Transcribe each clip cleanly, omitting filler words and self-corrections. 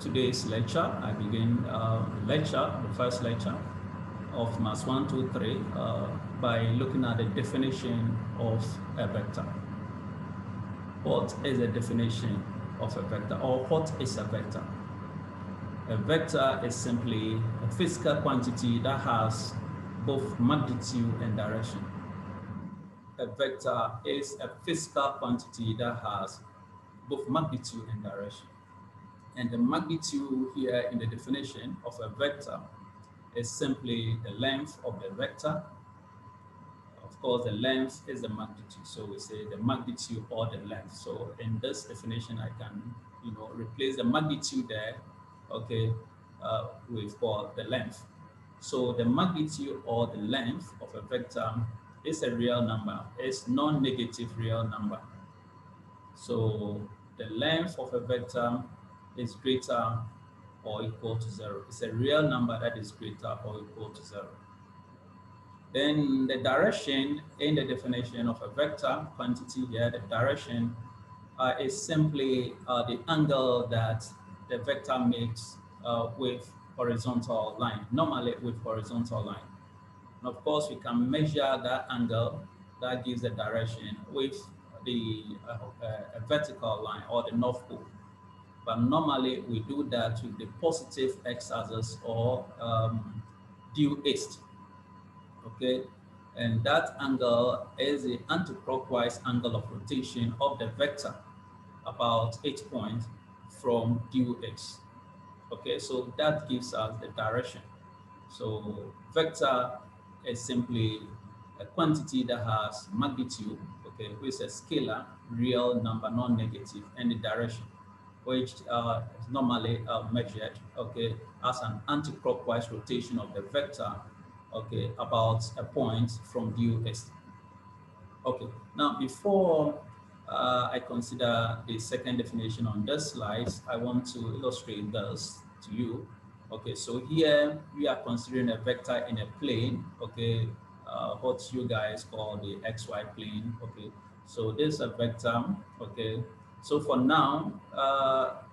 today's lecture. I begin the first lecture of Maths 1, 2, 3 by looking at the definition of a vector. What is the definition of a vector, or what is a vector? A vector is simply a physical quantity that has both magnitude and direction. A vector is a physical quantity that has both magnitude and direction. And the magnitude here in the definition of a vector is simply the length of the vector. Of course, the length is the magnitude. So we say the magnitude or the length. So in this definition, I can, replace the magnitude there, okay, with the length. So the magnitude or the length of a vector is a real number. It's non-negative real number. So the length of a vector is greater or equal to 0. It's a real number that is greater or equal to 0. Then the direction in the definition of a vector quantity here, the direction is simply the angle that the vector makes with horizontal line, normally with horizontal line. And of course, we can measure that angle that gives the direction with the vertical line or the north pole. But normally we do that with the positive x-axis or due east. Okay, and that angle is the anti-clockwise angle of rotation of the vector about 8 points from due x. Okay, so that gives us the direction. So vector is simply a quantity that has magnitude, okay, which is a scalar, real number, non-negative, and the direction, which is normally measured, okay, as an anti-clockwise rotation of the vector, okay, about a point from due east. Okay, now before I consider the second definition on this slide, I want to illustrate this to you. Okay, so here we are considering a vector in a plane, okay, what you guys call the XY plane, okay. So this is a vector, okay. So for now,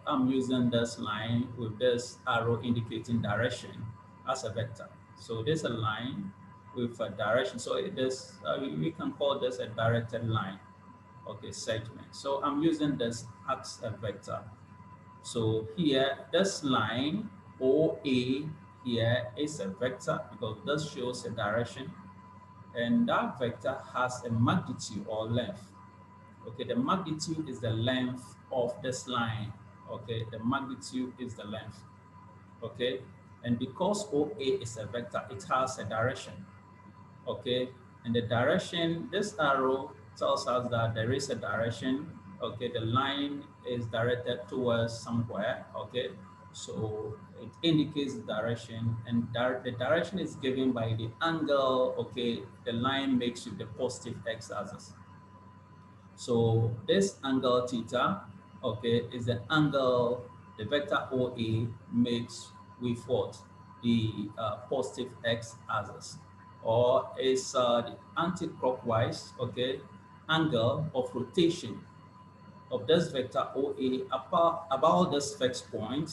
I'm using this line with this arrow indicating direction as a vector. So there's a line with a direction. So this we can call this a directed line, okay, segment. So I'm using this as a vector. So here, this line OA here is a vector because this shows a direction, and that vector has a magnitude or length. Okay, the magnitude is the length of this line. Okay, the magnitude is the length. Okay, and because OA is a vector, it has a direction. Okay, and the direction, this arrow tells us that there is a direction. Okay, the line is directed towards somewhere. Okay, so it indicates the direction, and the direction is given by the angle, okay, the line makes with the positive x-axis. So this angle theta, okay, is the angle the vector OA makes with what? The positive x-axis, or is the anti-clockwise, okay, angle of rotation of this vector OA about this fixed point,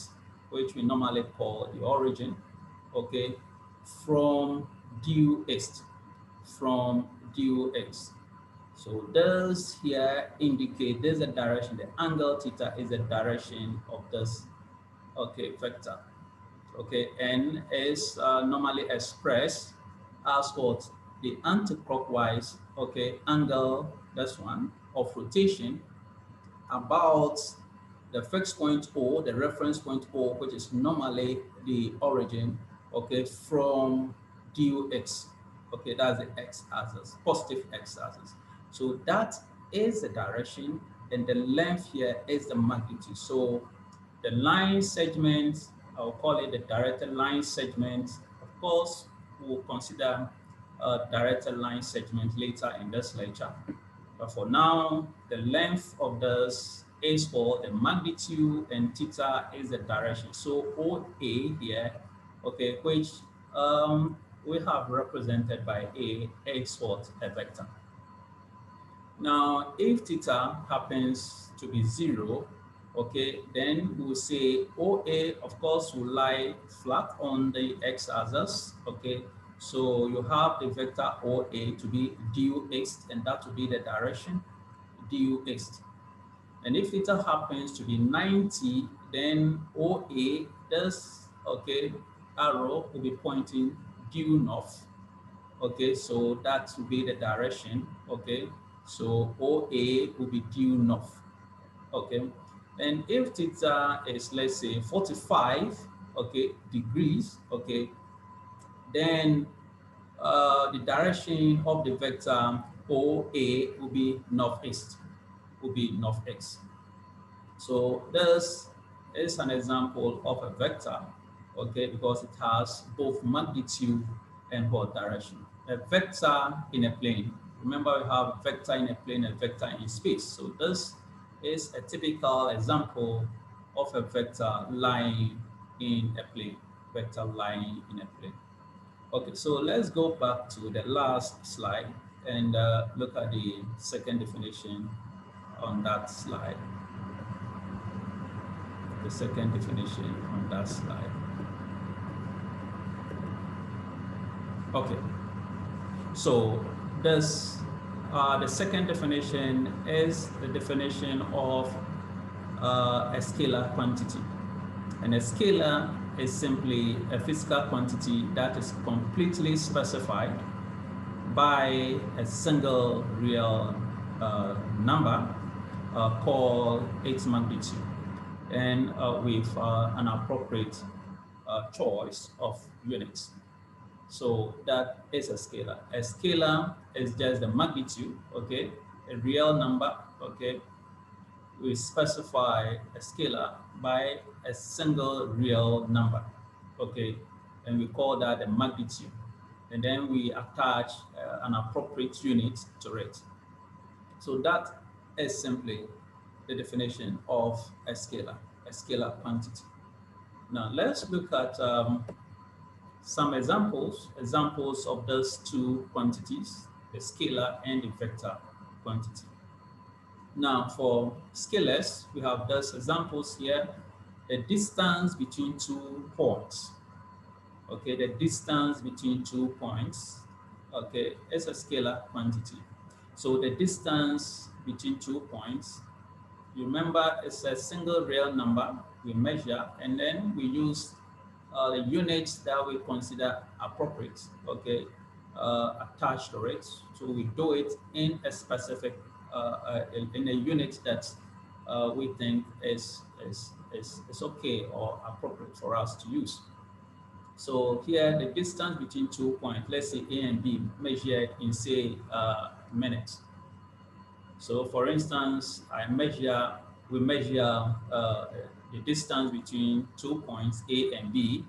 which we normally call the origin, okay, from due east, from due east. So this here indicate there's a direction. The angle theta is the direction of this, okay, vector. Okay, and is normally expressed as what? The anti-clockwise, okay, angle, this one, of rotation about the fixed point O, the reference point O, which is normally the origin, okay, from due x. Okay, that's the x-axis, positive x-axis. So that is the direction, and the length here is the magnitude. So the line segment, I'll call it the directed line segment. Of course, we'll consider directed line segment later in this lecture. But for now, the length of this is for the magnitude, and theta is the direction. So OA here, okay, which we have represented by A is what? A vector. Now, if theta happens to be 0, Okay, then we will say OA, of course, will lie flat on the x-axis. Okay, so you have the vector OA to be due x, and that will be the direction due x. And if theta happens to be 90, then OA, this, okay, arrow will be pointing due north. Okay, so that will be the direction. Okay, so OA will be due north. Okay, and if theta is, let's say, 45, okay, degrees, okay, then the direction of the vector OA will be northeast, So this is an example of a vector, okay, because it has both magnitude and what direction. A vector in a plane. Remember, we have a vector in a plane, a vector in space. So this is a typical example of a vector lying in a plane. Vector lying in a plane. Okay, so let's go back to the last slide and look at the second definition on that slide. The second definition on that slide. Okay, so this the second definition is the definition of a scalar quantity, and a scalar is simply a physical quantity that is completely specified by a single real number called its magnitude, and with an appropriate choice of units. So that is a scalar. A scalar is just the magnitude, okay? A real number, okay? We specify a scalar by a single real number, okay? And we call that the magnitude. And then we attach an appropriate unit to it. So that is simply the definition of a scalar quantity. Now let's look at some examples of those two quantities, the scalar and the vector quantity. Now for scalars, we have those examples here. The distance between 2 points. Okay, the distance between 2 points, okay, is a scalar quantity. So the distance between 2 points, you remember, it's a single real number we measure, and then we use the units that we consider appropriate, okay, attached to it. So we do it in a specific, in a unit that we think is okay or appropriate for us to use. So here, the distance between 2 points, let's say A and B, measured in, say, minutes. So for instance, we measure the distance between 2 points A and B,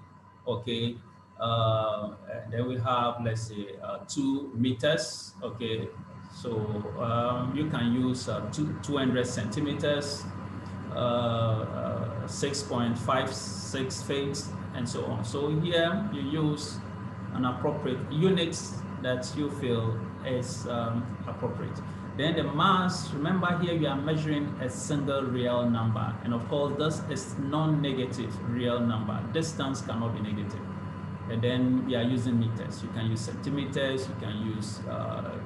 okay, and then we have, let's say, 2 meters, okay, so you can use 200 centimeters, 6.56 feet, and so on. So here you use an appropriate unit that you feel is appropriate. Then the mass, remember here you are measuring a single real number. And of course, this is non-negative real number. Distance cannot be negative. And then we are using meters. You can use centimeters, you can use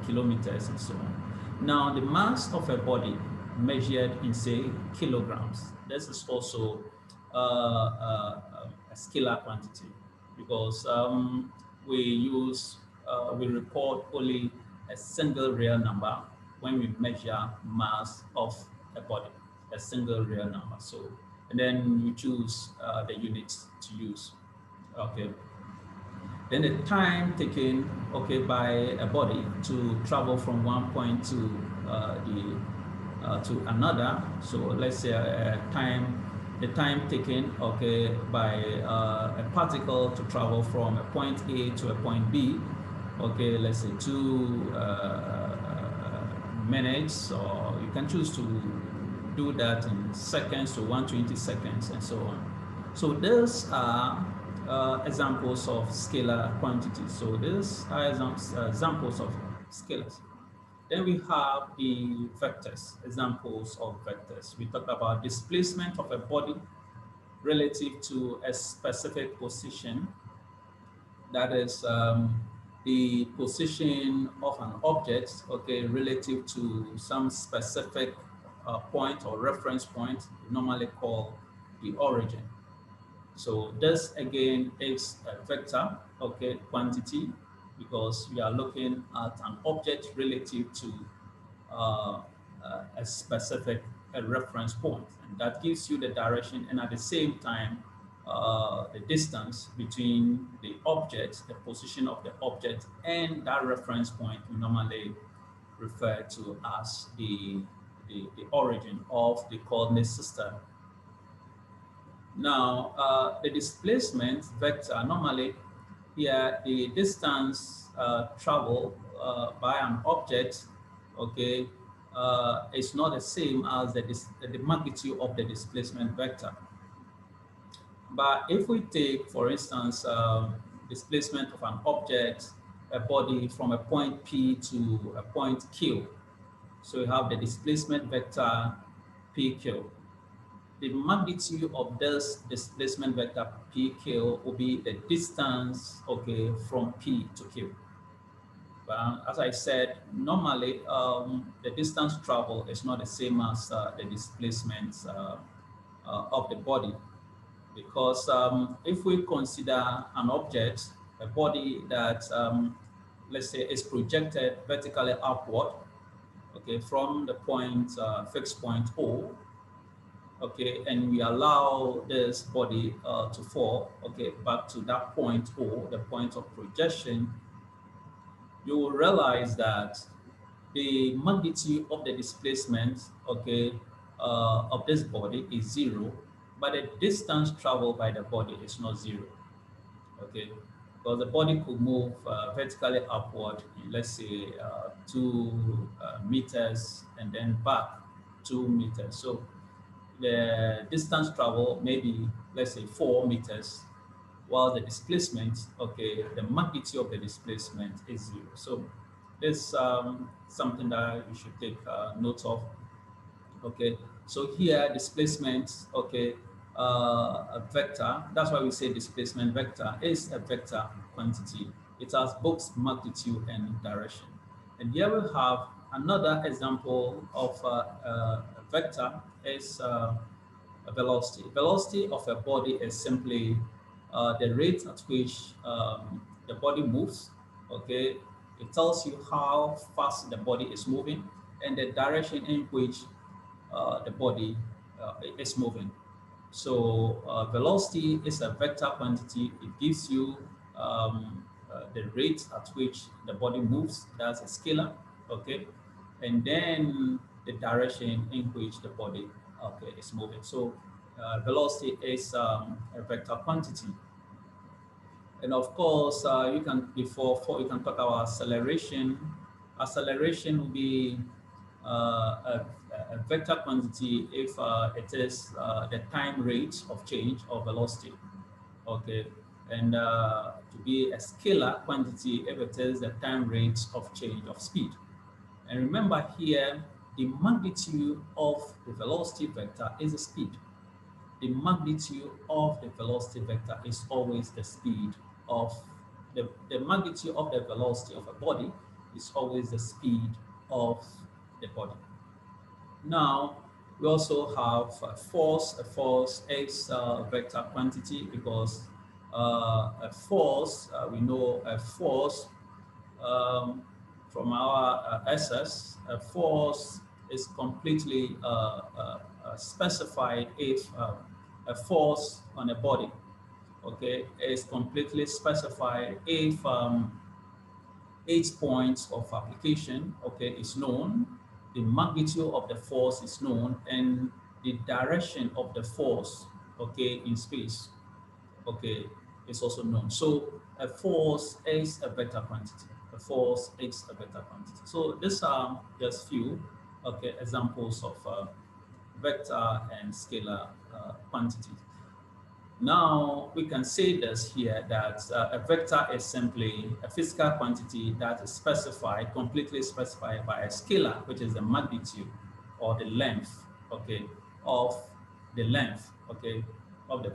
kilometers, and so on. Now, the mass of a body measured in, say, kilograms. This is also a scalar quantity, because we report only a single real number when we measure mass of a body, a single real number. So, and then you choose the units to use, okay. Then the time taken, okay, by a body to travel from one point to to another. So let's say the time taken, okay, by a particle to travel from a point A to a point B, okay, let's say 2 minutes, or you can choose to do that in seconds to 120 seconds, and so on. So these are examples of scalar quantities. So these are examples of scalars. Then we have the vectors, examples of vectors. We talked about displacement of a body relative to a specific position. That is the position of an object, okay, relative to some specific point or reference point, we normally call the origin. So this again is a vector, okay, quantity, because we are looking at an object relative to uh, a specific reference point, and that gives you the direction, and at the same time the distance between the object, the position of the object, and that reference point we normally refer to as the origin of the coordinate system. Now, the displacement vector, normally here the distance traveled by an object, okay, is not the same as the magnitude of the displacement vector. But if we take, for instance, displacement of an object, a body from a point P to a point Q, so you have the displacement vector PQ. The magnitude of this displacement vector PQ will be the distance, okay, from P to Q. But as I said, normally the distance traveled is not the same as the displacement of the body, because if we consider an object, a body that let's say is projected vertically upward, okay, from the point fixed point O, okay, and we allow this body to fall, okay, back to that point O, the point of projection, you will realize that the magnitude of the displacement, okay, of this body is zero, but the distance traveled by the body is not zero, okay, because the body could move vertically upward, let's say 2 meters, and then back 2 meters. So the distance travel maybe, let's say 4 meters, while the displacement, okay, the magnitude of the displacement is zero. So this something that you should take note of. Okay, so here displacement, okay, a vector, that's why we say displacement vector is a vector quantity. It has both magnitude and direction. And here we have another example of a vector is a velocity. Velocity of a body is simply the rate at which the body moves, okay? It tells you how fast the body is moving and the direction in which the body is moving. So velocity is a vector quantity. It gives you the rate at which the body moves. That's a scalar, okay? And then the direction in which the body, okay, is moving. So velocity is a vector quantity. And of course, you can you can talk about acceleration. Acceleration will be a vector quantity if it is the time rate of change of velocity, okay, and to be a scalar quantity if it is the time rate of change of speed. And remember here, the magnitude of the velocity vector is the speed. The magnitude of the velocity vector is always the speed of the magnitude of the velocity of a body is always the speed of the body. Now, we also have a force. A force is a vector quantity because a force, we know a force from our SS, a force is completely specified if a force on a body, okay, is completely specified if 8 points of application, okay, is known, the magnitude of the force is known, and the direction of the force, okay, in space, okay, is also known. So a force is a vector quantity. A force is a vector quantity. So these are just few, okay, examples of vector and scalar quantities. Now we can say this here that a vector is simply a physical quantity that is specified, completely specified by a scalar, which is the magnitude or the length, okay, of the length, okay, of the vector.